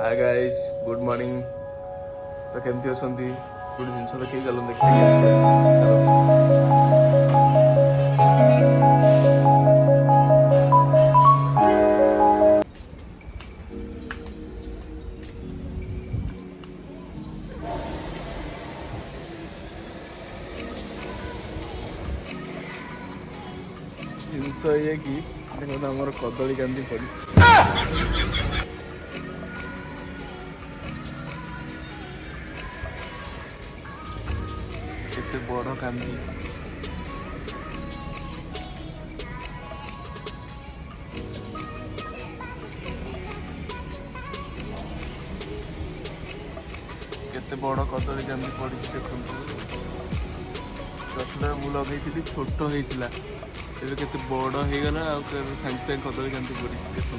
Hi guys good morning. तो केमती अछंती good जिनस देखि चलो देखिए केमती अछि जिनस ये कि देखो हमर कदली कांदी पड़ी केते बड़ कांदी केते बड़ कदली कांदी पड़ी देखंतु गछटा मु लगैଥିଲି छोट ହେଇଥିଲା ଏବେ केते बड़ ହେଇगला आ साଙ୍ଗे साଙ୍ଗे कदली कांदी पड़ी देखंतु।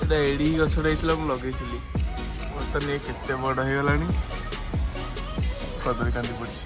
एटा एडी गछटा ହେଇଥିଲା ମୁଁ ଲଗେଇଥିଲି ବର୍ତ୍ତମାନ ଏ କେତେ ବଡ଼ ହେଇଗଲାଣି କଦଳୀ କାନ୍ଦି ପଡ଼ିଛି।